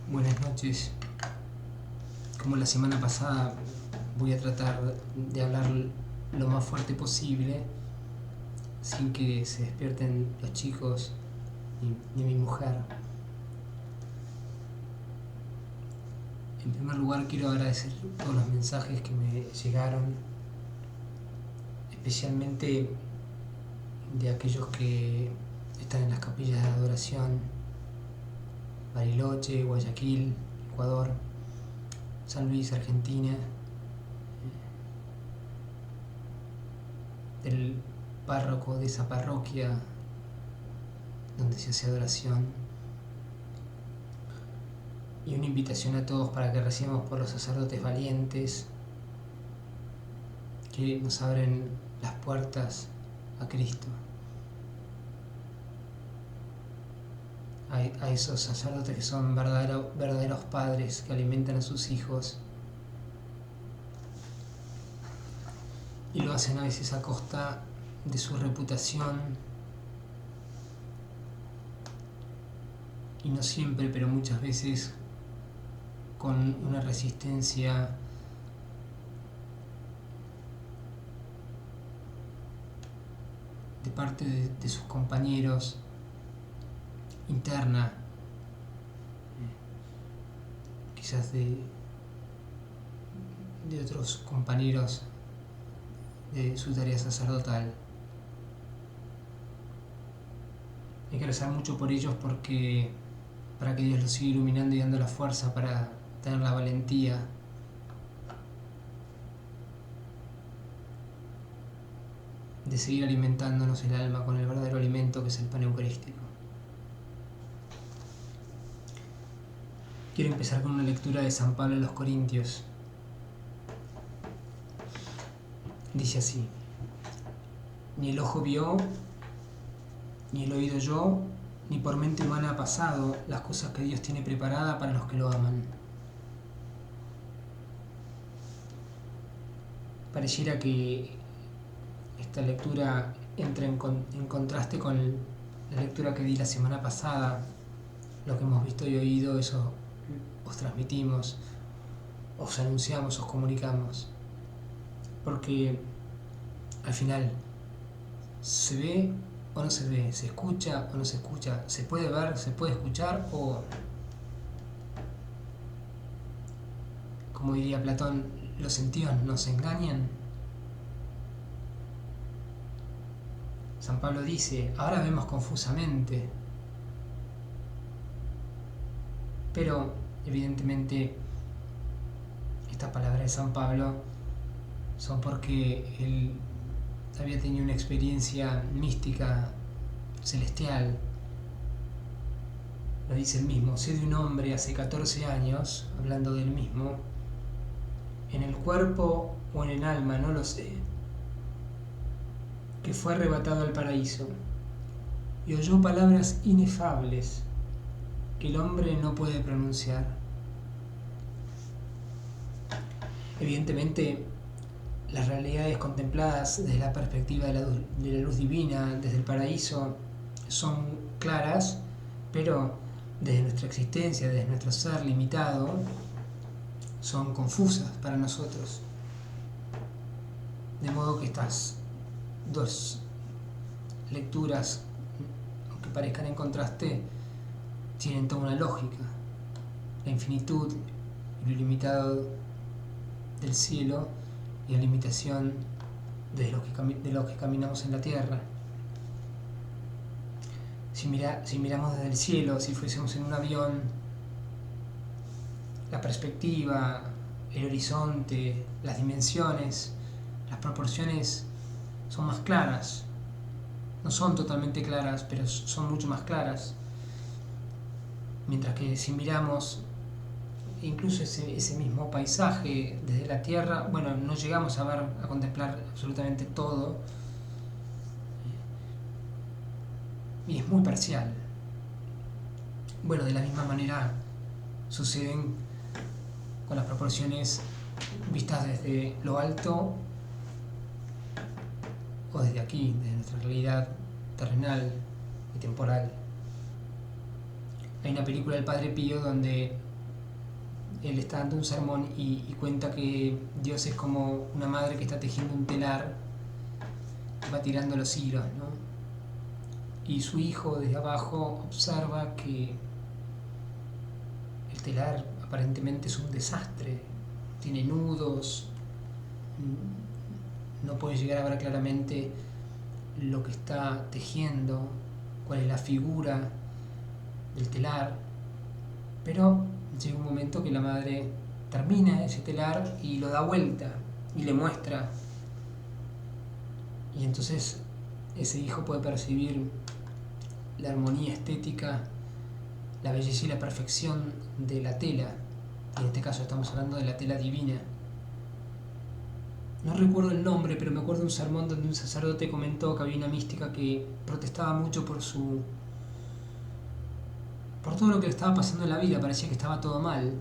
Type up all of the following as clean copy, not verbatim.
Buenas noches. Como la semana pasada, voy a tratar de hablar lo más fuerte posible sin que se despierten los chicos ni mi mujer. En primer lugar, quiero agradecer todos los mensajes que me llegaron, especialmente de aquellos que están en las capillas de adoración: Bariloche, Guayaquil, Ecuador, San Luis, Argentina, del párroco de esa parroquia donde se hace adoración, y una invitación a todos para que recemos por los sacerdotes valientes que nos abren las puertas a Cristo, a esos sacerdotes que son verdaderos padres que alimentan a sus hijos y lo hacen a veces a costa de su reputación, y no siempre, pero muchas veces con una resistencia de parte de sus compañeros interna, quizás de otros compañeros de su tarea sacerdotal. Hay que rezar mucho por ellos para que Dios los siga iluminando y dando la fuerza para tener la valentía de seguir alimentándonos el alma con el verdadero alimento que es el pan eucarístico. Quiero empezar con una lectura de San Pablo a los Corintios. Dice así: ni el ojo vio, ni el oído oyó, ni por mente humana ha pasado las cosas que Dios tiene preparada para los que lo aman. Pareciera que esta lectura entra en contraste con la lectura que di la semana pasada. Lo que hemos visto y oído, eso os transmitimos, os anunciamos, os comunicamos. Porque al final, ¿se ve o no se ve? ¿Se escucha o no se escucha? ¿Se puede ver, se puede escuchar? O, como diría Platón, ¿los sentidos nos engañan? San Pablo dice: ahora vemos confusamente. Pero, evidentemente, estas palabras de San Pablo son porque él había tenido una experiencia mística celestial. Lo dice él mismo: sé de un hombre hace 14 años, hablando del mismo, en el cuerpo o en el alma, no lo sé, que fue arrebatado al paraíso y oyó palabras inefables que el hombre no puede pronunciar. Evidentemente, las realidades contempladas desde la perspectiva de la luz divina, desde el paraíso, son claras, pero desde nuestra existencia, desde nuestro ser limitado, son confusas para nosotros. De modo que estas dos lecturas, aunque parezcan en contraste, tienen toda una lógica. La infinitud y lo ilimitado del cielo y la limitación de los que caminamos en la tierra. Si miramos desde el cielo, si fuésemos en un avión, la perspectiva, el horizonte, las dimensiones, las proporciones son más claras. No son totalmente claras, pero son mucho más claras. Mientras que si miramos incluso ese mismo paisaje desde la Tierra, bueno, no llegamos a contemplar absolutamente todo, y es muy parcial. Bueno, de la misma manera suceden con las proporciones vistas desde lo alto o desde aquí, desde nuestra realidad terrenal y temporal. Hay una película del Padre Pío donde él está dando un sermón y cuenta que Dios es como una madre que está tejiendo un telar, va tirando los hilos, ¿no? Y su hijo desde abajo observa que el telar aparentemente es un desastre, tiene nudos, no puede llegar a ver claramente lo que está tejiendo, cuál es la figura del telar, pero llega un momento que la madre termina ese telar y lo da vuelta y le muestra, y entonces ese hijo puede percibir la armonía estética, la belleza y la perfección de la tela. En este caso estamos hablando de la tela divina. No recuerdo el nombre, pero me acuerdo de un sermón donde un sacerdote comentó que había una mística que protestaba mucho por todo lo que le estaba pasando en la vida. Parecía que estaba todo mal.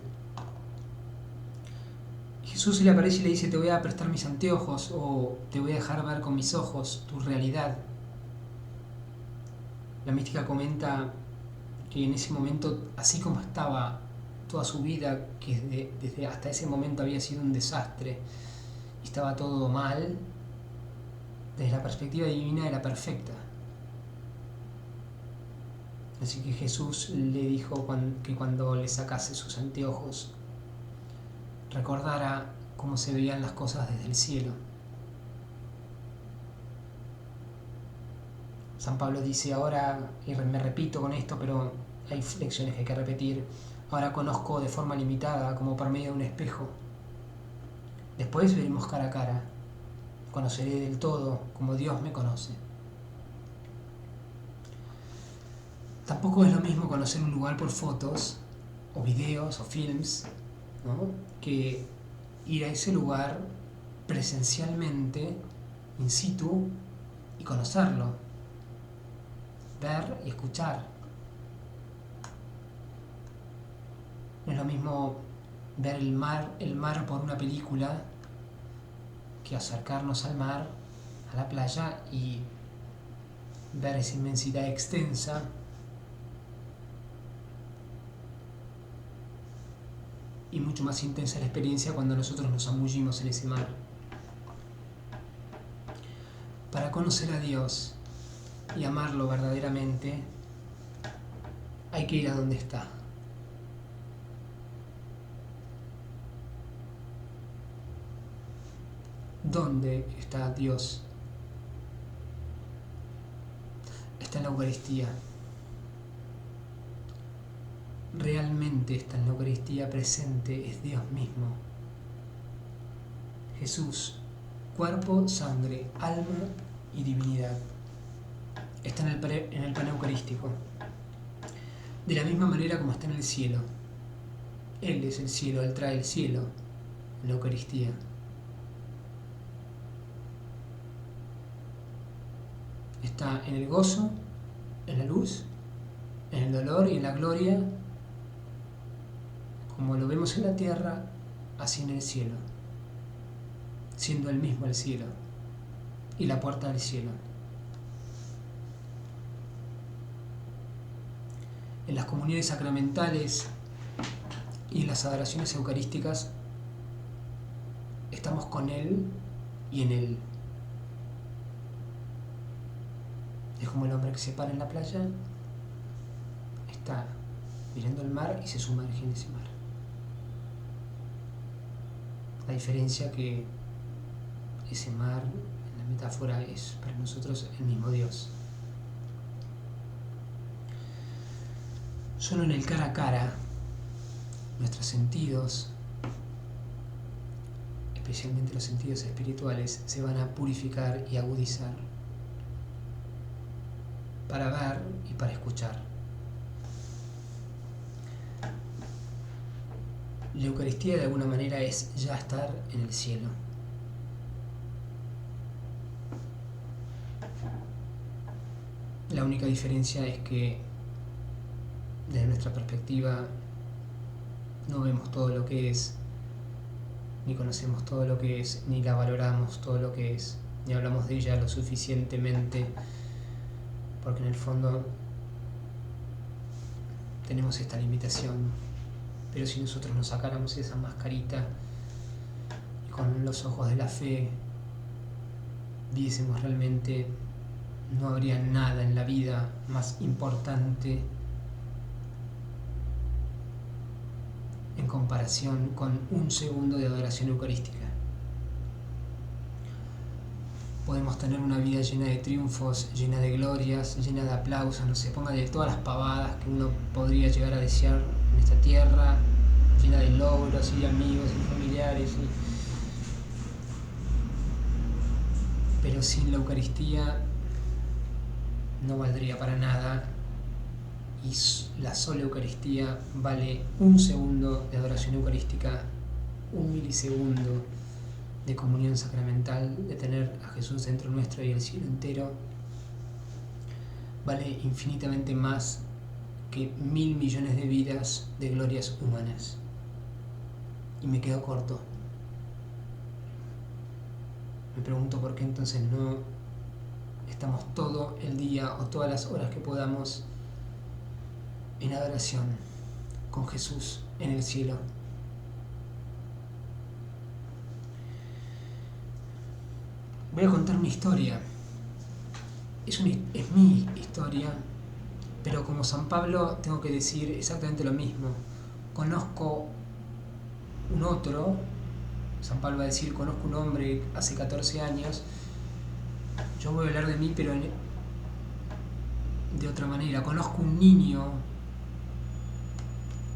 Jesús se le aparece y le dice: te voy a prestar mis anteojos, o te voy a dejar ver con mis ojos tu realidad. La mística comenta que en ese momento, así como estaba toda su vida, que desde hasta ese momento había sido un desastre y estaba todo mal, desde la perspectiva divina era perfecta. Así que Jesús le dijo que cuando le sacase sus anteojos recordara cómo se veían las cosas desde el cielo. San Pablo dice: ahora, y me repito con esto, pero hay lecciones que hay que repetir, ahora conozco de forma limitada, como por medio de un espejo. Después veremos cara a cara, conoceré del todo como Dios me conoce. Tampoco es lo mismo conocer un lugar por fotos, o videos, o films, ¿no?, que ir a ese lugar presencialmente, in situ, y conocerlo, ver y escuchar. No es lo mismo ver el mar por una película, que acercarnos al mar, a la playa, y ver esa inmensidad extensa, y mucho más intensa la experiencia cuando nosotros nos zambullimos en ese mar. Para conocer a Dios y amarlo verdaderamente, hay que ir a donde está. ¿Dónde está Dios? Está en la Eucaristía. Realmente está en la Eucaristía presente, es Dios mismo. Jesús, cuerpo, sangre, alma y divinidad. Está en el pan eucarístico. De la misma manera como está en el cielo. Él es el cielo, Él trae el cielo en la Eucaristía. Está en el gozo, en la luz, en el dolor y en la gloria, como lo vemos en la tierra, así en el cielo, siendo Él mismo el cielo y la puerta del cielo. En las comuniones sacramentales y en las adoraciones eucarísticas estamos con Él y en Él. Es como el hombre que se para en la playa, está mirando el mar y se sumerge en ese mar. La diferencia que ese mar, en la metáfora, es para nosotros el mismo Dios. Solo en el cara a cara, nuestros sentidos, especialmente los sentidos espirituales, se van a purificar y agudizar para ver y para escuchar. La Eucaristía de alguna manera es ya estar en el cielo. La única diferencia es que desde nuestra perspectiva no vemos todo lo que es, ni conocemos todo lo que es, ni la valoramos todo lo que es, ni hablamos de ella lo suficientemente, porque en el fondo tenemos esta limitación Pero si nosotros nos sacáramos esa mascarita y con los ojos de la fe viésemos realmente, no habría nada en la vida más importante en comparación con un segundo de adoración eucarística. Podemos tener una vida llena de triunfos, llena de glorias, llena de aplausos, no sé, ponga de todas las pavadas que uno podría llegar a desear en esta tierra, llena de logros y amigos y familiares. Pero sin la Eucaristía no valdría para nada, y la sola Eucaristía vale un segundo de adoración eucarística, un milisegundo de comunión sacramental, de tener a Jesús dentro nuestro y el cielo entero, vale infinitamente más que 1.000 millones de vidas de glorias humanas. Y me quedo corto. Me pregunto por qué entonces no estamos todo el día o todas las horas que podamos en adoración con Jesús en el cielo. Voy a contar mi historia. Es mi historia, pero como San Pablo tengo que decir exactamente lo mismo. Conozco un otro, San Pablo va a decir, conozco un hombre hace 14 años. Yo voy a hablar de mí, pero de otra manera. Conozco un niño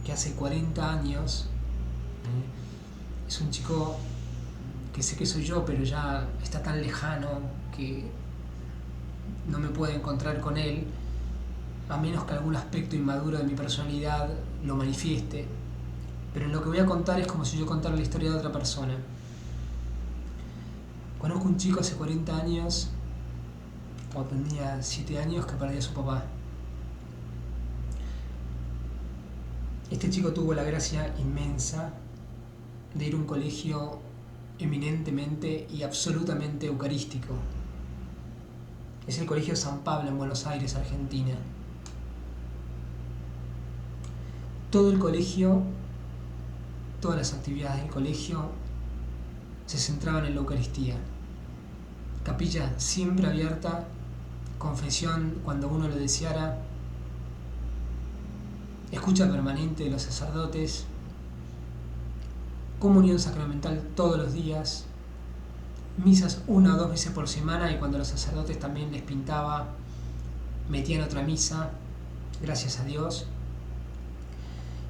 que hace 40 años, es un chico que sé que soy yo, pero ya está tan lejano que no me puedo encontrar con él, a menos que algún aspecto inmaduro de mi personalidad lo manifieste. Pero en lo que voy a contar es como si yo contara la historia de otra persona. Conozco un chico hace 40 años, cuando tenía 7 años, que perdió a su papá. Este chico tuvo la gracia inmensa de ir a un colegio eminentemente y absolutamente eucarístico. Es el Colegio San Pablo en Buenos Aires, Argentina. Todo el colegio, todas las actividades del colegio se centraban en la Eucaristía. Capilla siempre abierta, confesión cuando uno lo deseara, escucha permanente de los sacerdotes, comunión sacramental todos los días, misas 1 o 2 veces por semana, y cuando los sacerdotes también les pintaba, metían otra misa, gracias a Dios.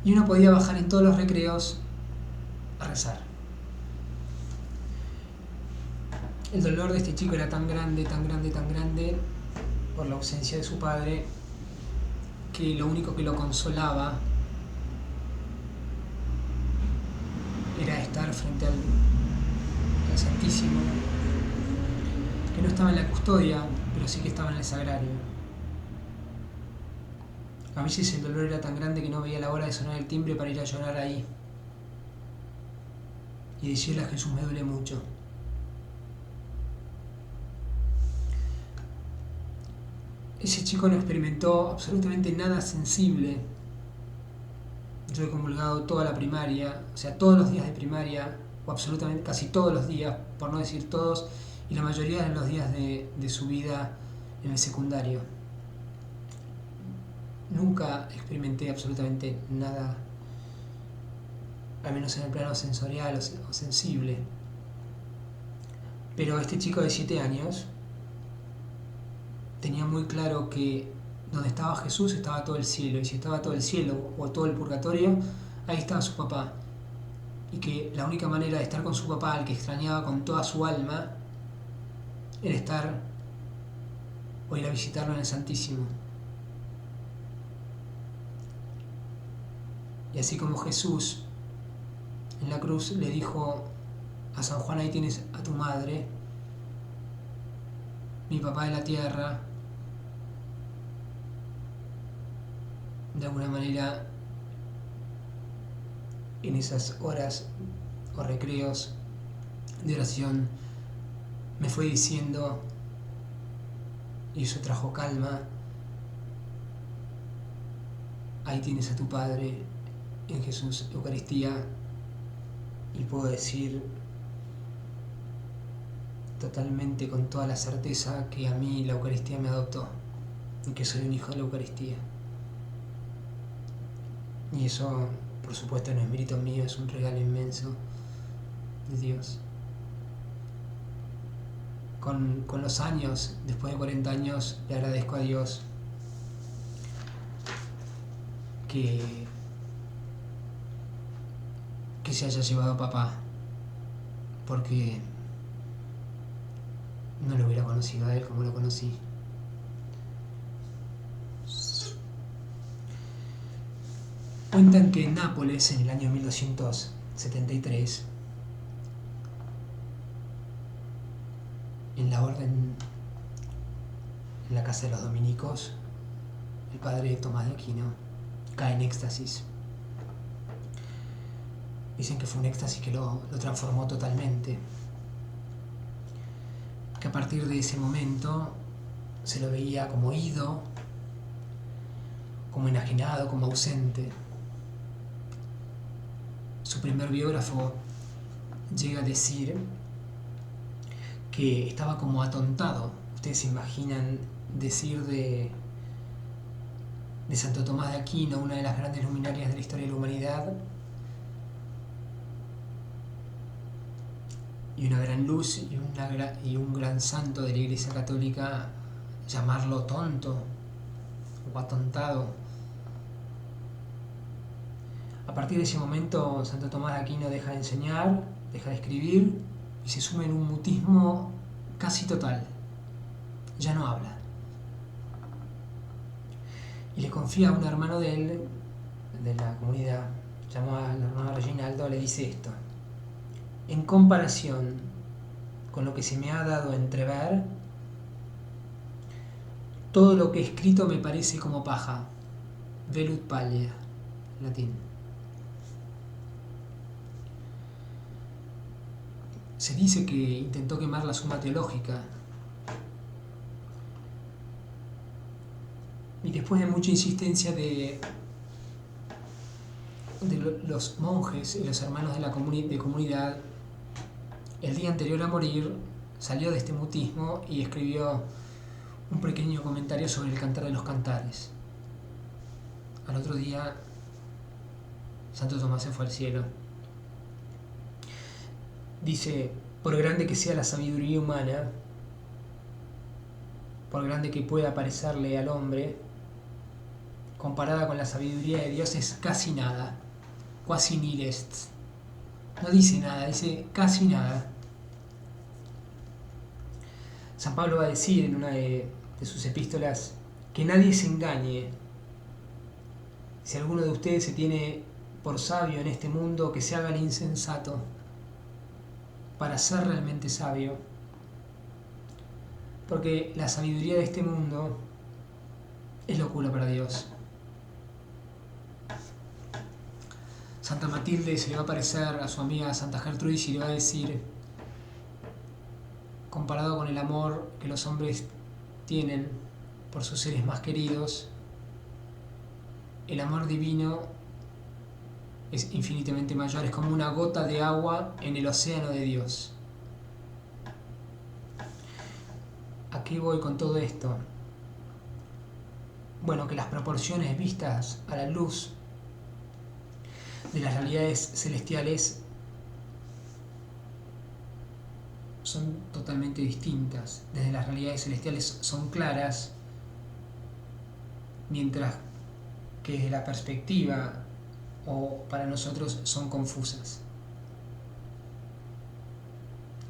Y uno podía bajar en todos los recreos a rezar. El dolor de este chico era tan grande, tan grande, tan grande, por la ausencia de su padre, que lo único que lo consolaba era estar frente al Santísimo, que no estaba en la custodia, pero sí que estaba en el sagrario. A veces el dolor era tan grande que no veía la hora de sonar el timbre para ir a llorar ahí y decirle a Jesús: me duele mucho. Ese chico no experimentó absolutamente nada sensible. Yo he comulgado toda la primaria, o sea, todos los días de primaria, o absolutamente casi todos los días, por no decir todos, y la mayoría de los días de su vida en el secundario. Nunca experimenté absolutamente nada, al menos en el plano sensorial o sensible. Pero este chico de 7 años tenía muy claro que donde estaba Jesús estaba todo el cielo, y si estaba todo el cielo o todo el purgatorio, ahí estaba su papá. Y que la única manera de estar con su papá, al que extrañaba con toda su alma, era estar o ir a visitarlo en el Santísimo. Y así como Jesús en la cruz le dijo a San Juan: ahí tienes a tu madre, mi papá de la tierra, de alguna manera en esas horas o recreos de oración me fue diciendo, y eso trajo calma: ahí tienes a tu padre, en Jesús Eucaristía y puedo decir totalmente con toda la certeza que a mí la Eucaristía me adoptó y que soy un hijo de la Eucaristía. Y eso, por supuesto, no es mérito mío, es un regalo inmenso de Dios. Con los años, después de 40 años, le agradezco a Dios que se haya llevado a papá, porque no lo hubiera conocido a él como lo conocí. Cuentan que en Nápoles, en el año 1273, en la orden, en la casa de los dominicos, el padre Tomás de Aquino cae en éxtasis. Dicen que fue un éxtasis que lo transformó totalmente. Que a partir de ese momento se lo veía como ido, como enajenado, como ausente. Su primer biógrafo llega a decir que estaba como atontado. Ustedes se imaginan decir de Santo Tomás de Aquino, una de las grandes luminarias de la historia de la humanidad, y una gran luz y un gran santo de la Iglesia Católica, llamarlo tonto o atontado. A partir de ese momento, Santo Tomás de Aquino deja de enseñar, deja de escribir y se sume en un mutismo casi total. Ya no habla. Y le confía a un hermano de él, de la comunidad, llamado al hermano Reginaldo, le dice esto: en comparación con lo que se me ha dado a entrever, todo lo que he escrito me parece como paja. Velut pallea, latín. Se dice que intentó quemar la Suma Teológica. Y después de mucha insistencia de los monjes y los hermanos de la comunidad, el día anterior a morir salió de este mutismo y escribió un pequeño comentario sobre el Cantar de los Cantares. Al otro día, Santo Tomás se fue al cielo. Dice: por grande que sea la sabiduría humana, por grande que pueda parecerle al hombre, comparada con la sabiduría de Dios es casi nada. Quasi nil est. No dice nada, dice casi nada. San Pablo va a decir en una de sus epístolas que nadie se engañe. Si alguno de ustedes se tiene por sabio en este mundo, que se haga el insensato para ser realmente sabio. Porque la sabiduría de este mundo es locura para Dios. Santa Matilde se le va a aparecer a su amiga Santa Gertrudis y le va a decir, comparado con el amor que los hombres tienen por sus seres más queridos, el amor divino es infinitamente mayor, es como una gota de agua en el océano de Dios. ¿A qué voy con todo esto? Bueno, que las proporciones vistas a la luz de las realidades celestiales son totalmente distintas. Desde las realidades celestiales son claras, mientras que desde la perspectiva o para nosotros son confusas.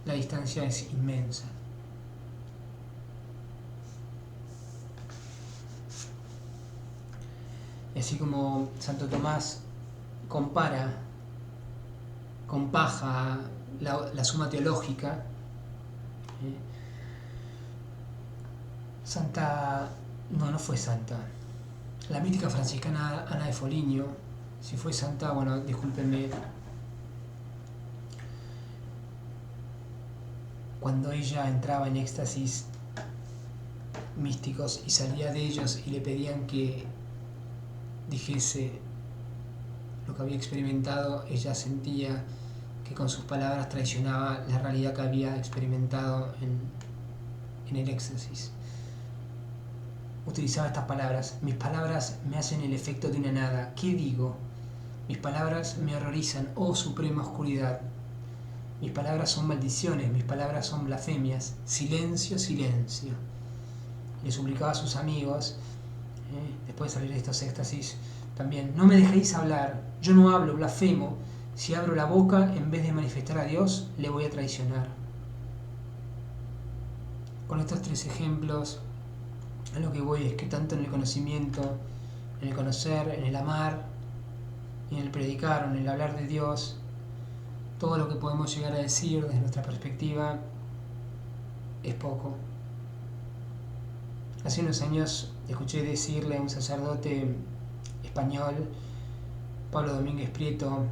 La distancia es inmensa. Y así como Santo Tomás compara con paja la Suma Teológica, no fue santa. La mística franciscana Ana de Foligno, si fue santa, bueno, discúlpenme. Cuando ella entraba en éxtasis místicos y salía de ellos y le pedían que dijese lo que había experimentado, ella sentía que con sus palabras traicionaba la realidad que había experimentado en el éxtasis. Utilizaba estas palabras: mis palabras me hacen el efecto de una nada. ¿Qué digo? Mis palabras me horrorizan, oh suprema oscuridad. Mis palabras son maldiciones, mis palabras son blasfemias. Silencio, silencio. Le suplicaba a sus amigos, después de salir de estos éxtasis, también: no me dejéis hablar, yo no hablo, blasfemo. Si abro la boca, en vez de manifestar a Dios, le voy a traicionar. Con estos 3 ejemplos, a lo que voy es que tanto en el conocimiento, en el conocer, en el amar, y en el predicar, o en el hablar de Dios, todo lo que podemos llegar a decir desde nuestra perspectiva es poco. Hace unos años escuché decirle a un sacerdote español, Pablo Domínguez Prieto,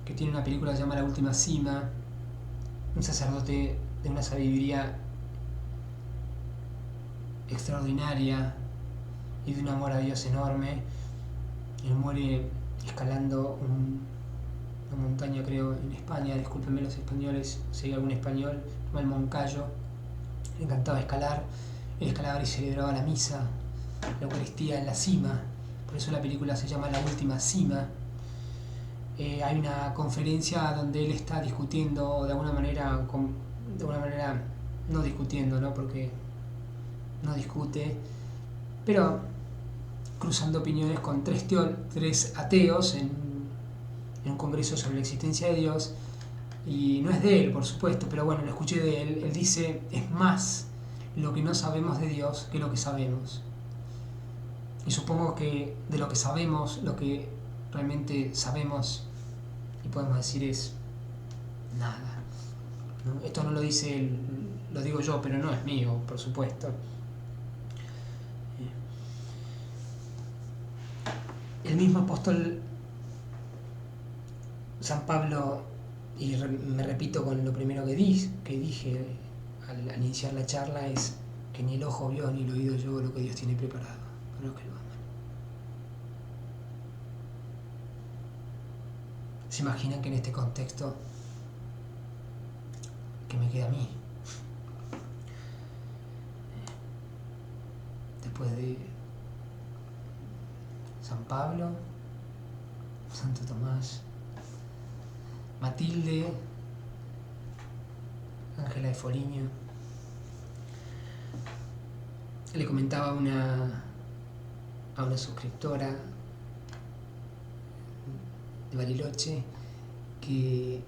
que tiene una película llamada La Última Cima, un sacerdote de una sabiduría extraordinaria y de un amor a Dios enorme. Él muere escalando una montaña, creo, en España, discúlpenme los españoles, si hay algún español, el Moncayo. Le encantaba escalar, él escalaba y celebraba la misa, la Eucaristía en la cima, por eso la película se llama La Última Cima. Hay una conferencia donde él está discutiendo de alguna manera no discutiendo, ¿no? Porque no discute, pero cruzando opiniones con 3 ateos en un congreso sobre la existencia de Dios, y no es de él, por supuesto, pero bueno, lo escuché de él. Él dice: es más lo que no sabemos de Dios que lo que sabemos. Y supongo que de lo que sabemos, lo que realmente sabemos y podemos decir es nada, ¿no? Esto no lo dice él, lo digo yo, pero no es mío, por supuesto. El mismo apóstol San Pablo, y me repito con lo primero que dije al iniciar la charla, es que ni el ojo vio ni el oído oyó lo que Dios tiene preparado para los que lo aman. ¿Se imaginan que en este contexto que me queda a mí, después de San Pablo, Santo Tomás, Matilde, Ángela de Foligno? Le comentaba a una suscriptora de Bariloche que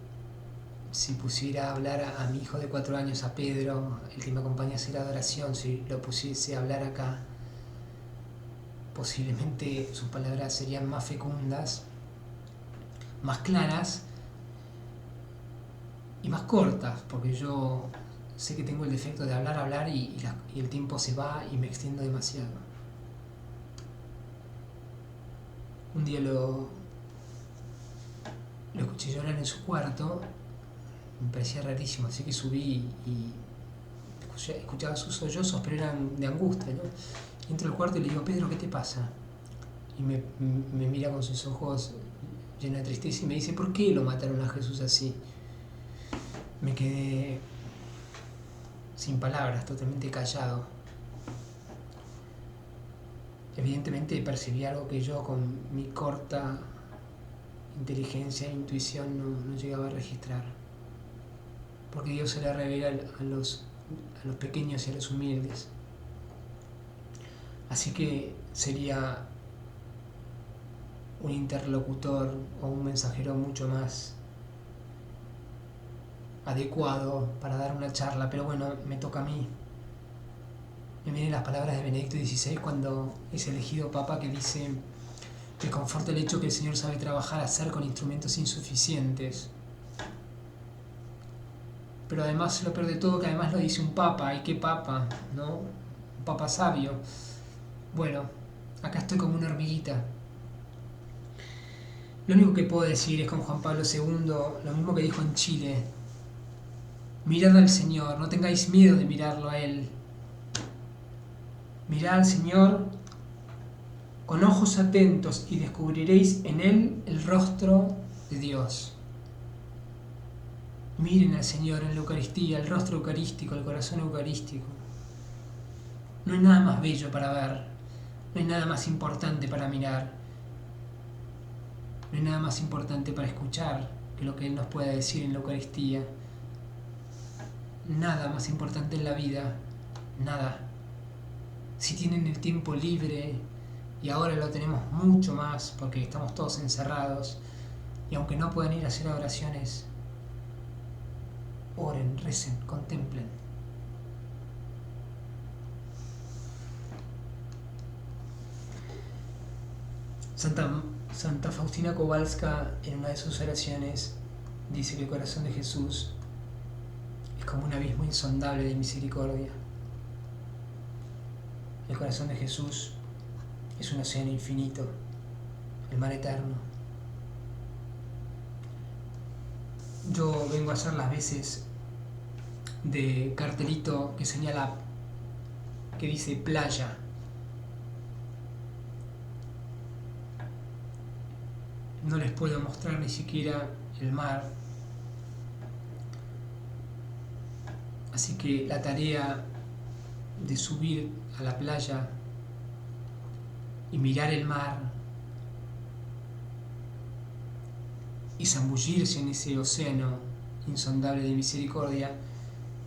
si pusiera a hablar a mi hijo de 4 años, a Pedro, el que me acompaña a hacer adoración, si lo pusiese a hablar acá, posiblemente sus palabras serían más fecundas, más claras y más cortas, porque yo sé que tengo el defecto de hablar y el tiempo se va y me extiendo demasiado. Un día lo escuché llorar en su cuarto, me parecía rarísimo, así que subí y escuchaba sus sollozos, pero eran de angustia, ¿no? Entro al cuarto y le digo: Pedro, ¿qué te pasa? Y me mira con sus ojos llenos de tristeza y me dice: ¿por qué lo mataron a Jesús así? Me quedé sin palabras, totalmente callado. Evidentemente percibí algo que yo, con mi corta inteligencia e intuición, no llegaba a registrar. Porque Dios se le revela a los pequeños y a los humildes. Así que sería un interlocutor o un mensajero mucho más adecuado para dar una charla, pero bueno, me toca a mí. Me vienen las palabras de Benedicto XVI cuando es elegido Papa, que dice que conforta el hecho que el Señor sabe trabajar, hacer con instrumentos insuficientes. Pero además, lo peor de todo, que además lo dice un Papa. ¿Y qué Papa? ¿No? Un Papa sabio. Bueno, acá estoy como una hormiguita. Lo único que puedo decir es con Juan Pablo II, lo mismo que dijo en Chile: mirad al Señor, no tengáis miedo de mirarlo a Él. Mirad al Señor con ojos atentos y descubriréis en él el rostro de Dios. Miren al Señor en la Eucaristía, el rostro eucarístico, el corazón eucarístico. No hay nada más bello para ver, no hay nada más importante para mirar, no hay nada más importante para escuchar que lo que Él nos pueda decir en la Eucaristía. Nada más importante en la vida, nada. Si tienen el tiempo libre, y ahora lo tenemos mucho más porque estamos todos encerrados, y aunque no puedan ir a hacer oraciones, oren, recen, contemplen. Santa Faustina Kowalska, en una de sus oraciones, dice que el corazón de Jesús es como un abismo insondable de misericordia. El corazón de Jesús es un océano infinito, el mar eterno. Yo vengo a hacer las veces de cartelito que señala, que dice playa. No les puedo mostrar ni siquiera el mar. Así que la tarea de subir a la playa y mirar el mar y zambullirse en ese océano insondable de misericordia,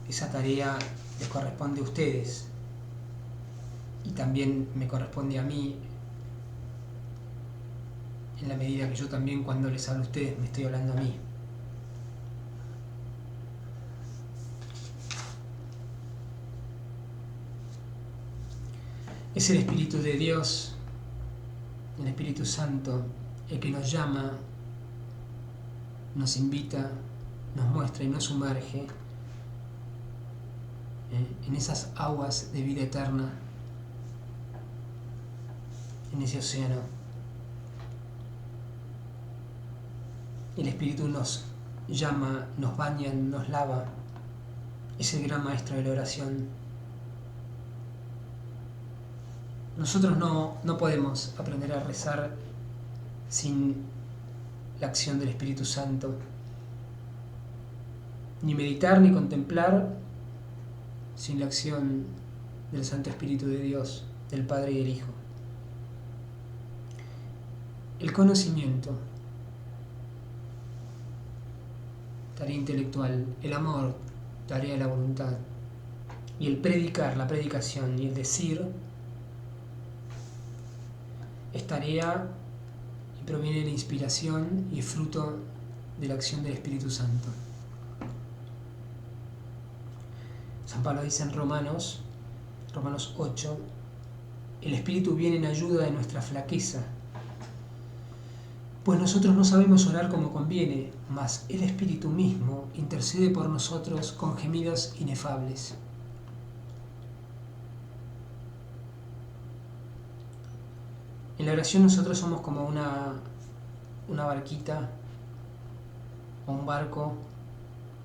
esa tarea les corresponde a ustedes y también me corresponde a mí, en la medida que yo también, cuando les hablo a ustedes, me estoy hablando a mí. Es el Espíritu de Dios, el Espíritu Santo, el que nos llama, nos invita, nos muestra y nos sumerge en esas aguas de vida eterna, en ese océano. El Espíritu nos llama, nos baña, nos lava. Es el gran maestro de la oración. Nosotros no podemos aprender a rezar sin la acción del Espíritu Santo. Ni meditar ni contemplar sin la acción del Santo Espíritu de Dios, del Padre y del Hijo. El conocimiento, tarea intelectual, el amor, tarea de la voluntad, y el predicar, la predicación, y el decir, es tarea y proviene de la inspiración y es fruto de la acción del Espíritu Santo. San Pablo dice en Romanos 8, el Espíritu viene en ayuda de nuestra flaqueza, pues nosotros no sabemos orar como conviene, mas el Espíritu mismo intercede por nosotros con gemidos inefables. En la oración nosotros somos como una barquita o un barco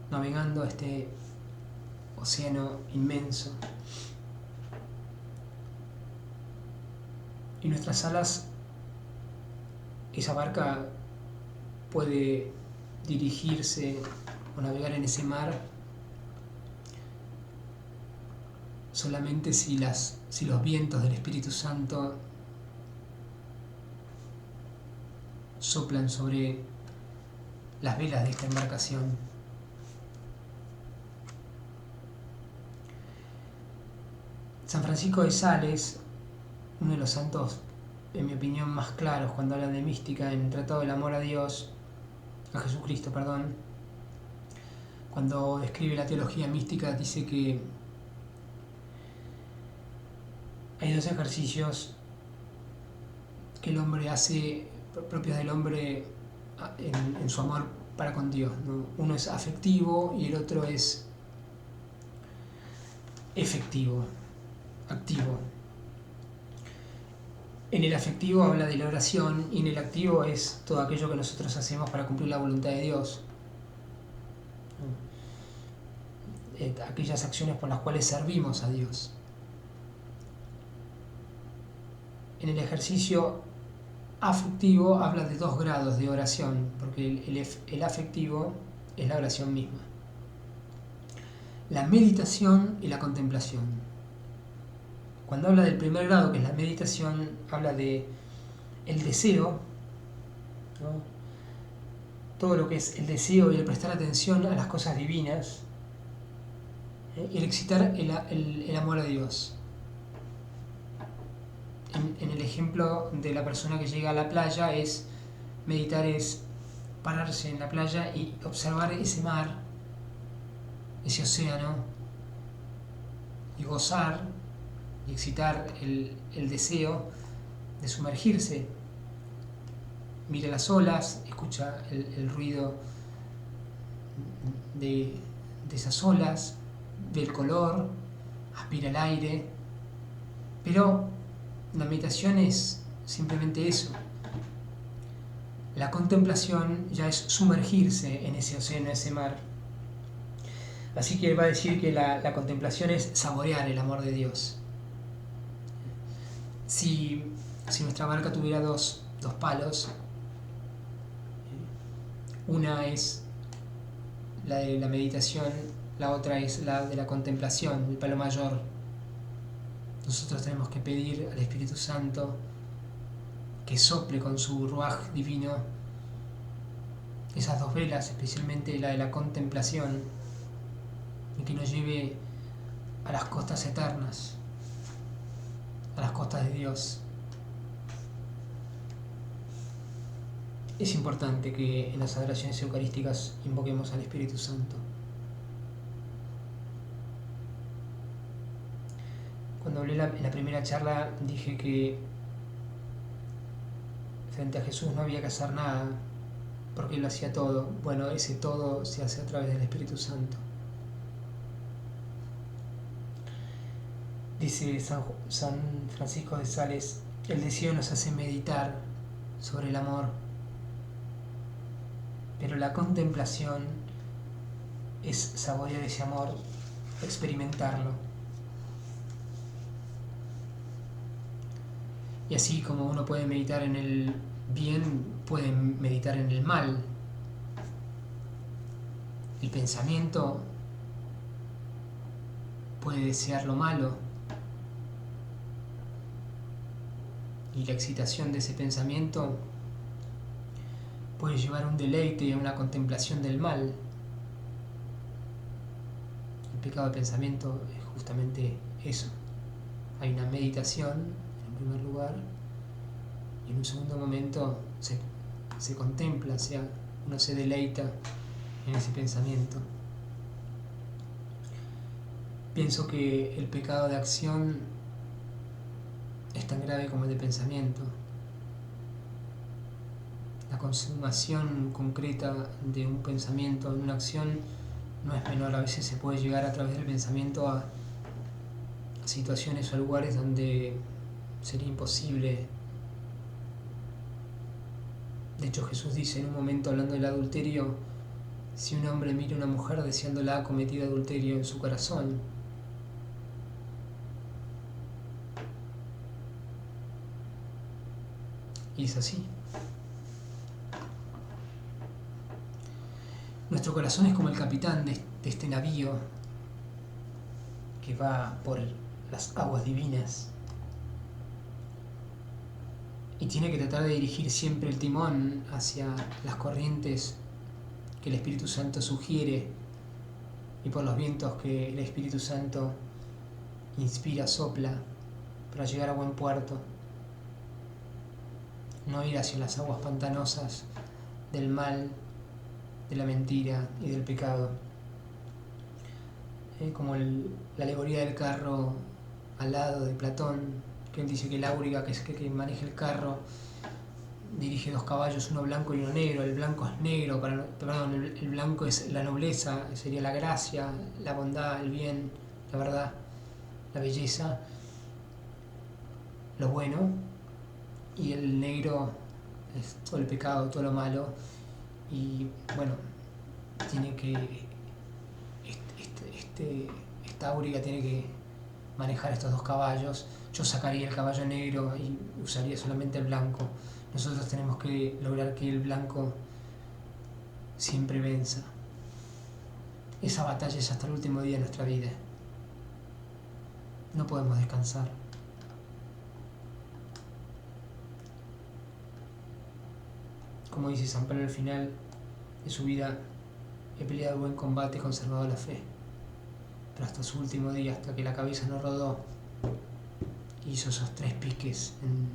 navegando este océano inmenso. Y nuestras alas, esa barca puede dirigirse o navegar en ese mar solamente si los vientos del Espíritu Santo soplan sobre las velas de esta embarcación. San Francisco de Sales, uno de los santos, en mi opinión, más claros cuando hablan de mística, en el Tratado del Amor a Jesucristo, cuando describe la teología mística, dice que hay dos ejercicios que el hombre hace, propios del hombre en su amor para con Dios, ¿no? Uno es afectivo y el otro es efectivo, activo. En el afectivo habla de la oración y en el activo es todo aquello que nosotros hacemos para cumplir la voluntad de Dios. Aquellas acciones por las cuales servimos a Dios. en el ejercicio afectivo habla de 2 grados de oración, porque el afectivo es la oración misma. La meditación y la contemplación. Cuando habla del primer grado, que es la meditación, habla de el deseo, ¿no? Todo lo que es el deseo y el prestar atención a las cosas divinas, y el excitar el amor a Dios. En el ejemplo de la persona que llega a la playa, meditar es pararse en la playa y observar ese mar, ese océano, y gozar y excitar el deseo de sumergirse. Mira las olas, escucha el ruido de esas olas, ve el color, aspira el aire, pero la meditación es simplemente eso. La contemplación ya es sumergirse en ese océano, en ese mar. Así que va a decir que la contemplación es saborear el amor de Dios. Si nuestra barca tuviera dos palos, una es la de la meditación, la otra es la de la contemplación, el palo mayor. Nosotros tenemos que pedir al Espíritu Santo que sople con su ruaj divino esas 2 velas, especialmente la de la contemplación, y que nos lleve a las costas eternas, a las costas de Dios. Es importante que en las adoraciones eucarísticas invoquemos al Espíritu Santo. Cuando hablé en la primera charla dije que frente a Jesús no había que hacer nada porque Él lo hacía todo. Bueno, ese todo se hace a través del Espíritu Santo. Dice San Francisco de Sales, el deseo nos hace meditar sobre el amor, pero la contemplación es saborear ese amor, experimentarlo. Y así como uno puede meditar en el bien, puede meditar en el mal. El pensamiento puede desear lo malo, y la excitación de ese pensamiento puede llevar a un deleite y a una contemplación del mal. El pecado de pensamiento es justamente eso. Hay una meditación en primer lugar, y en un segundo momento se contempla, uno se deleita en ese pensamiento. Pienso que el pecado de acción es tan grave como el de pensamiento. La consumación concreta de un pensamiento en una acción no es menor. A veces se puede llegar a través del pensamiento a situaciones o lugares donde sería imposible. De hecho, Jesús dice en un momento, hablando del adulterio, si un hombre mira a una mujer deseándola, ha cometido adulterio en su corazón. Y es así. Nuestro corazón es como el capitán de este navío que va por las aguas divinas y tiene que tratar de dirigir siempre el timón hacia las corrientes que el Espíritu Santo sugiere y por los vientos que el Espíritu Santo inspira, sopla para llegar a buen puerto. No ir hacia las aguas pantanosas del mal, de la mentira y del pecado. Como la alegoría del carro alado de Platón, que él dice que el áuriga, que es que maneja el carro, dirige 2 caballos, uno blanco y uno negro. El blanco es negro, el blanco es la nobleza, sería la gracia, la bondad, el bien, la verdad, la belleza, lo bueno, y el negro es todo el pecado, todo lo malo. Y bueno, tiene que esta áuriga tiene que manejar estos 2 caballos yo sacaría el caballo negro y usaría solamente el blanco. Nosotros tenemos que lograr que el blanco siempre venza. Esa batalla es hasta el último día de nuestra vida. No podemos descansar. Como dice San Pablo al final de su vida, he peleado el buen combate, he conservado la fe. Pero hasta su último día, hasta que la cabeza no rodó, hizo esos 3 piques en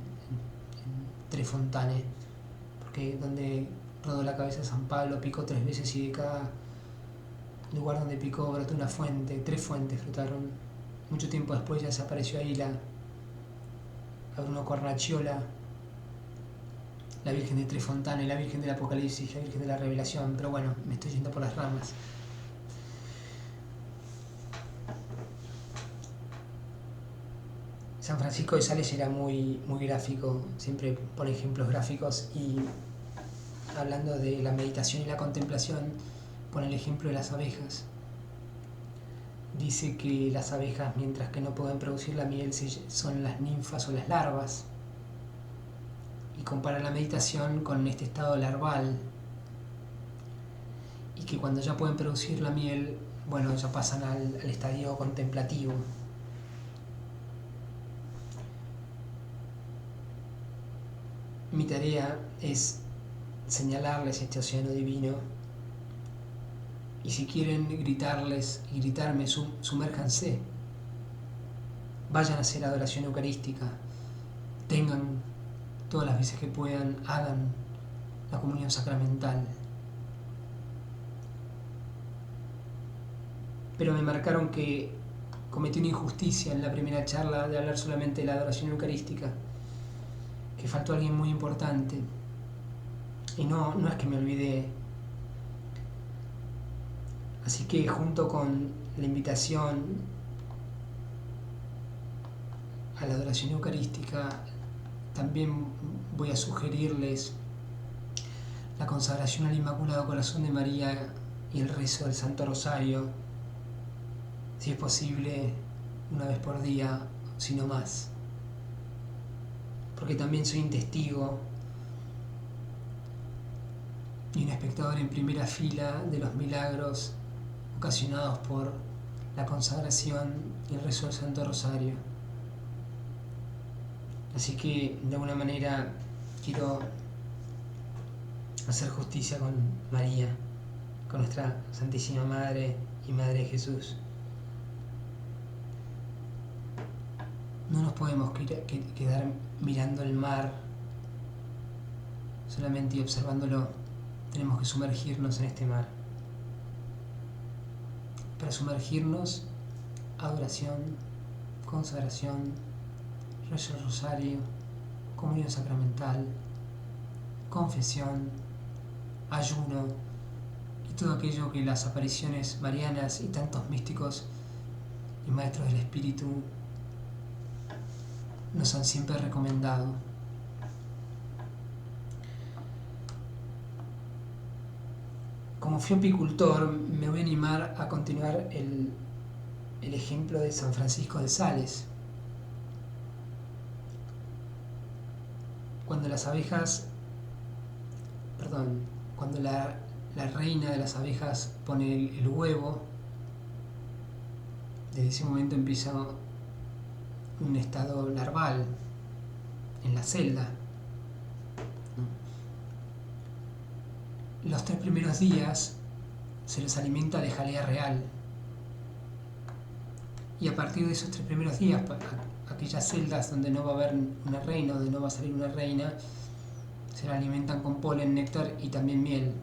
3 fontanes, porque donde rodó la cabeza de San Pablo picó 3 veces y de cada lugar donde picó brotó una fuente, 3 fuentes brotaron. Mucho tiempo después ya se apareció ahí la Bruno Cornacchiola, la Virgen de 3 Fontanes, la Virgen del Apocalipsis, la Virgen de la Revelación, pero bueno, me estoy yendo por las ramas. San Francisco de Sales era muy gráfico, siempre pone ejemplos gráficos y hablando de la meditación y la contemplación, pone el ejemplo de las abejas. Dice que las abejas, mientras que no pueden producir la miel, son las ninfas o las larvas. Y compara la meditación con este estado larval. Y que cuando ya pueden producir la miel, bueno, ya pasan al estadio contemplativo. Mi tarea es señalarles este océano divino y si quieren gritarles y gritarme, sumérjanse, vayan a hacer adoración eucarística, tengan todas las veces que puedan, hagan la comunión sacramental. Pero me marcaron que cometí una injusticia en la primera charla de hablar solamente de la adoración eucarística, que faltó alguien muy importante. Y no es que me olvidé. Así que junto con la invitación a la adoración eucarística, también voy a sugerirles la consagración al Inmaculado Corazón de María y el rezo del Santo Rosario, si es posible, una vez por día, si no más. Porque también soy un testigo y un espectador en primera fila de los milagros ocasionados por la consagración y el rezo del Santo Rosario. Así que de alguna manera quiero hacer justicia con María, con nuestra Santísima Madre y Madre de Jesús. No nos podemos quedar mirando el mar solamente y observándolo. Tenemos que sumergirnos en este mar. Para sumergirnos, adoración, consagración, rezo del rosario, comunión sacramental, confesión, ayuno y todo aquello que las apariciones marianas y tantos místicos y maestros del espíritu nos han siempre recomendado. Como fui apicultor, me voy a animar a continuar el ejemplo de San Francisco de Sales. Cuando la reina de las abejas pone el huevo, desde ese momento empieza un estado larval en la celda. Los 3 primeros días se los alimenta de jalea real. Y a partir de esos 3 primeros días, aquellas celdas donde no va a haber una reina, donde no va a salir una reina, se la alimentan con polen, néctar y también miel.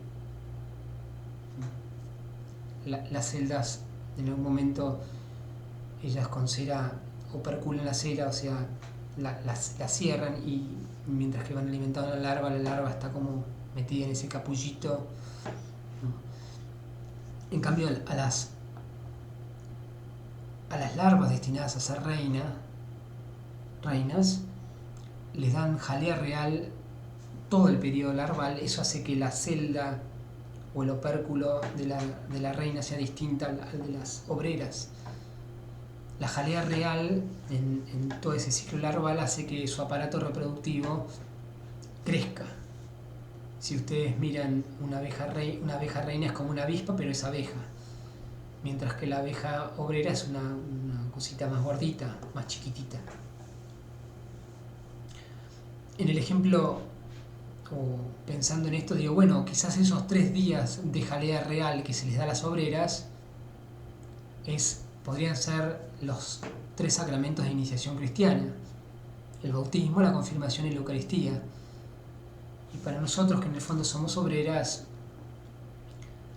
Las celdas, en algún momento, ellas con cera operculan la cera, o sea, la cierran y mientras que van alimentando a la larva está como metida en ese capullito. En cambio, a las larvas destinadas a ser reinas, les dan jalea real todo el periodo larval. Eso hace que la celda o el opérculo de la reina sea distinta al de las obreras. la jalea real en todo ese ciclo larval hace que su aparato reproductivo crezca. Si ustedes miran una abeja reina es como una avispa, pero es abeja. Mientras que la abeja obrera es una cosita más gordita, más chiquitita. En el ejemplo, o pensando en esto, digo, bueno, quizás esos 3 días de jalea real que se les da a las obreras podrían ser los 3 sacramentos de iniciación cristiana: el bautismo, la confirmación y la Eucaristía. Y para nosotros, que en el fondo somos obreras,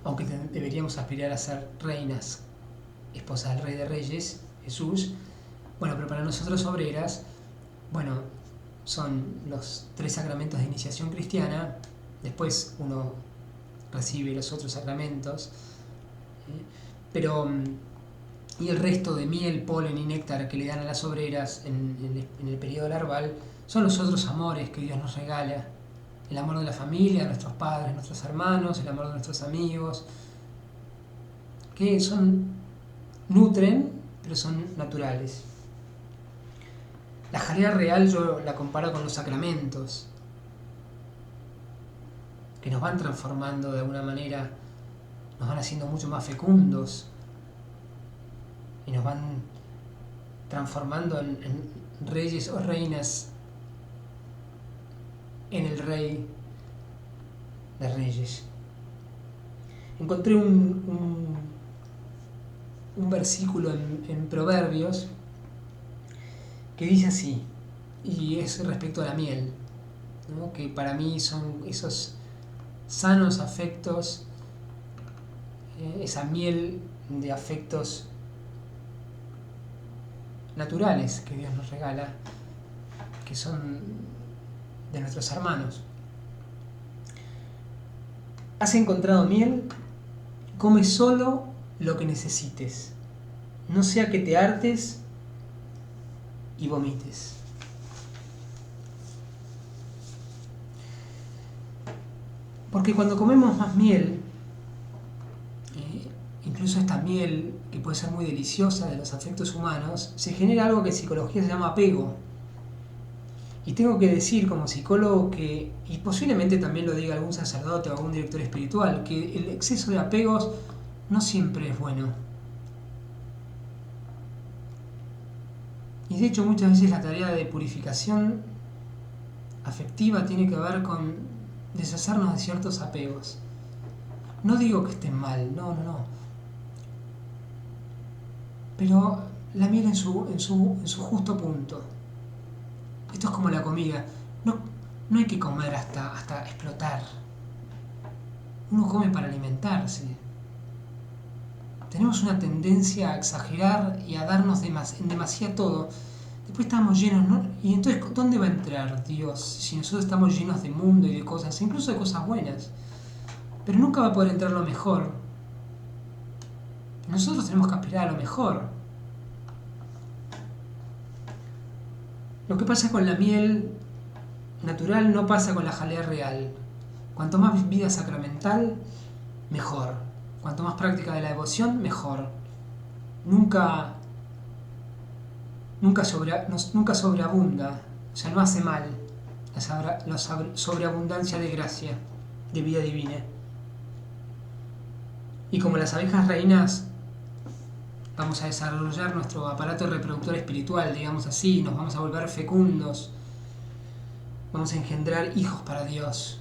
aunque deberíamos aspirar a ser reinas, esposas del Rey de Reyes, Jesús, bueno, pero para nosotros obreras, bueno, son los 3 sacramentos de iniciación cristiana. Después uno recibe los otros sacramentos, pero y el resto de miel, polen y néctar que le dan a las obreras en el periodo larval son los otros amores que Dios nos regala: el amor de la familia, de nuestros padres, nuestros hermanos, el amor de nuestros amigos, que nutren, pero son naturales. La jalea real yo la comparo con los sacramentos, que nos van transformando de alguna manera, nos van haciendo mucho más fecundos y nos van transformando en reyes o reinas en el Rey de Reyes. Encontré un versículo en Proverbios que dice así, y es respecto a la miel, ¿no? Que para mí son esos sanos afectos, esa miel de afectos naturales que Dios nos regala, que son de nuestros hermanos. ¿Has encontrado miel? Come solo lo que necesites, no sea que te hartes y vomites. Porque cuando comemos más miel, incluso esta miel que puede ser muy deliciosa de los afectos humanos, se genera algo que en psicología se llama apego. Y tengo que decir como psicólogo que, y posiblemente también lo diga algún sacerdote o algún director espiritual, que el exceso de apegos no siempre es bueno. Y de hecho muchas veces la tarea de purificación afectiva tiene que ver con deshacernos de ciertos apegos. No digo que estén mal, no. Pero la miel en su justo punto. Esto es como la comida. No hay que comer hasta explotar. Uno come para alimentarse. Tenemos una tendencia a exagerar y a darnos en demasía todo. Después estamos llenos, ¿no? Y entonces, ¿dónde va a entrar Dios si nosotros estamos llenos de mundo y de cosas, incluso de cosas buenas? Pero nunca va a poder entrar lo mejor. Nosotros tenemos que aspirar a lo mejor. Lo que pasa con la miel natural no pasa con la jalea real. Cuanto más vida sacramental, mejor. Cuanto más práctica de la devoción, mejor. Nunca sobreabunda, o sea, no hace mal la sobreabundancia de gracia, de vida divina. Y como las abejas reinas, vamos a desarrollar nuestro aparato reproductor espiritual, digamos así, nos vamos a volver fecundos, vamos a engendrar hijos para Dios,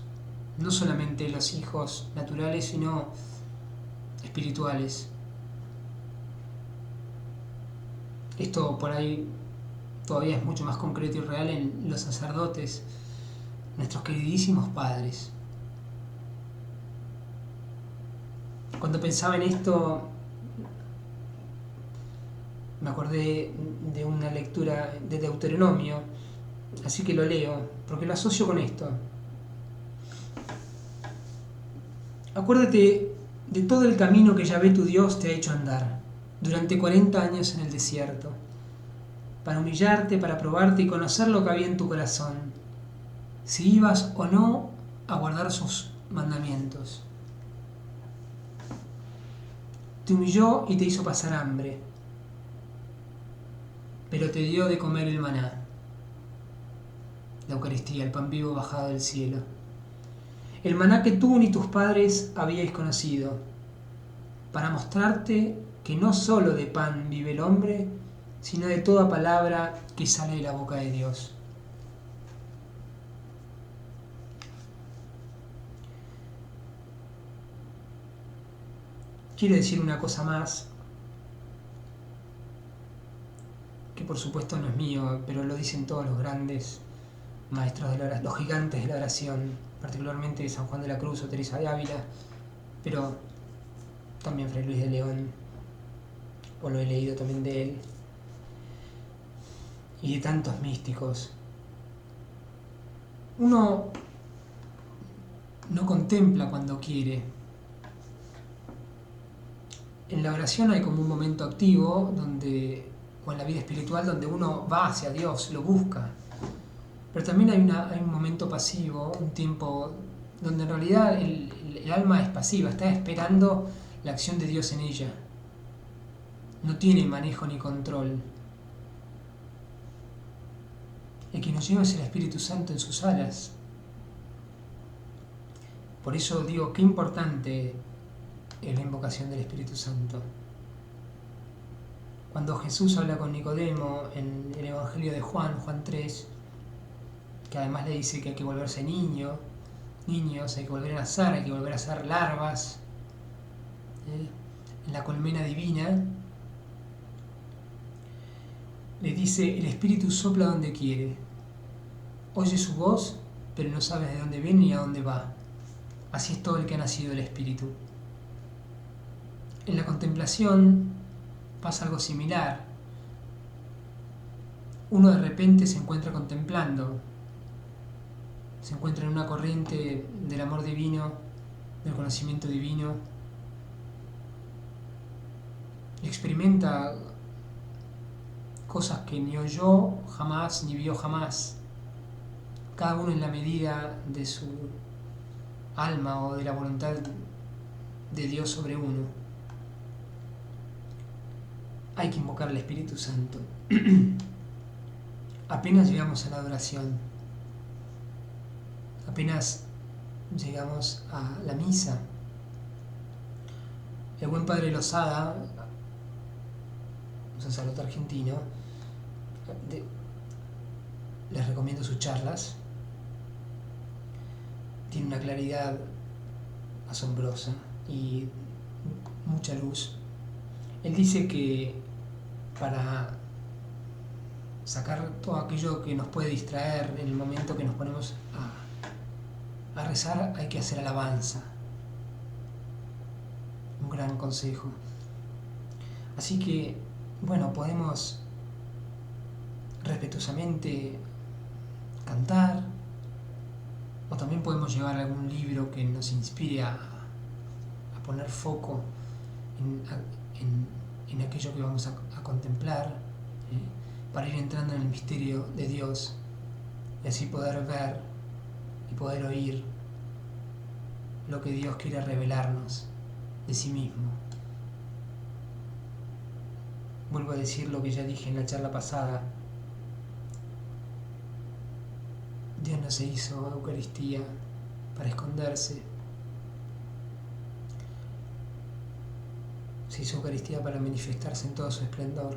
no solamente los hijos naturales, sino espirituales. Esto por ahí todavía es mucho más concreto y real en los sacerdotes, nuestros queridísimos padres. Cuando pensaba en esto, me acordé de una lectura de Deuteronomio, así que lo leo, porque lo asocio con esto. Acuérdate de todo el camino que Yahvé tu Dios te ha hecho andar durante 40 años en el desierto, para humillarte, para probarte y conocer lo que había en tu corazón, si ibas o no a guardar sus mandamientos. Te humilló y te hizo pasar hambre. pero te dio de comer el maná, la Eucaristía, el pan vivo bajado del cielo. El maná que tú ni tus padres habíais conocido, para mostrarte que no solo de pan vive el hombre, sino de toda palabra que sale de la boca de Dios. Quiero decir una cosa más, que por supuesto no es mío, pero lo dicen todos los grandes maestros de la oración, los gigantes de la oración, particularmente San Juan de la Cruz o Teresa de Ávila, pero también Fray Luis de León, o lo he leído también de él, y de tantos místicos. Uno no contempla cuando quiere. En la oración hay como un momento activo donde, o en la vida espiritual, donde uno va hacia Dios, lo busca. Pero también hay un momento pasivo, un tiempo donde en realidad el alma es pasiva, está esperando la acción de Dios en ella. No tiene manejo ni control. El que nos lleva es el Espíritu Santo en sus alas. Por eso digo, qué importante es la invocación del Espíritu Santo. Cuando Jesús habla con Nicodemo en el Evangelio de Juan 3, que además le dice que hay que volverse niños, hay que volver a nacer, hay que volver a ser larvas, en la colmena divina, le dice, el Espíritu sopla donde quiere, oye su voz, pero no sabes de dónde viene ni a dónde va. Así es todo el que ha nacido del Espíritu. En la contemplación pasa algo similar. Uno de repente se encuentra contemplando, se encuentra en una corriente del amor divino, del conocimiento divino, y experimenta cosas que ni oyó jamás, ni vio jamás, cada uno en la medida de su alma o de la voluntad de Dios sobre uno. Hay que invocar al Espíritu Santo. Apenas llegamos a la adoración, apenas llegamos a la misa, el buen padre Lozada, un sacerdote argentino, les recomiendo sus charlas, tiene una claridad asombrosa y mucha luz. Él dice que para sacar todo aquello que nos puede distraer en el momento que nos ponemos a rezar, hay que hacer alabanza. Un gran consejo. Así que, bueno, podemos respetuosamente cantar, o también podemos llevar algún libro que nos inspire a poner foco en aquello que vamos a contemplar, para ir entrando en el misterio de Dios y así poder ver y poder oír lo que Dios quiere revelarnos de sí mismo. Vuelvo a decir lo que ya dije en la charla pasada. Dios no se hizo Eucaristía para esconderse. Se hizo Eucaristía para manifestarse en todo su esplendor.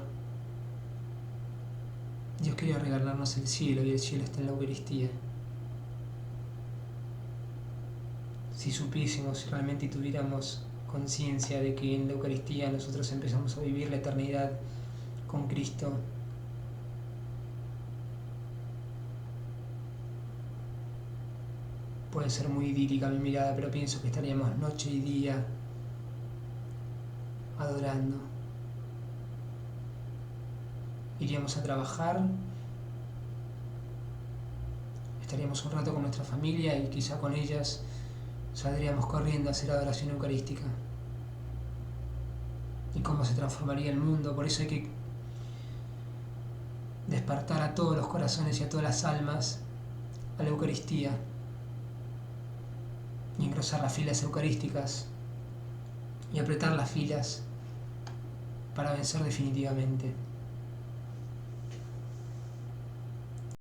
Dios quería regalarnos el cielo y el cielo está en la Eucaristía. Si supiésemos realmente y tuviéramos conciencia de que en la Eucaristía nosotros empezamos a vivir la eternidad con Cristo, puede ser muy idílica mi mirada, pero pienso que estaríamos noche y día adorando. Iríamos a trabajar, estaríamos un rato con nuestra familia y quizá con ellas saldríamos corriendo a hacer adoración eucarística. Y cómo se transformaría el mundo. Por eso hay que despertar a todos los corazones y a todas las almas a la Eucaristía y engrosar las filas eucarísticas y apretar las filas para vencer definitivamente.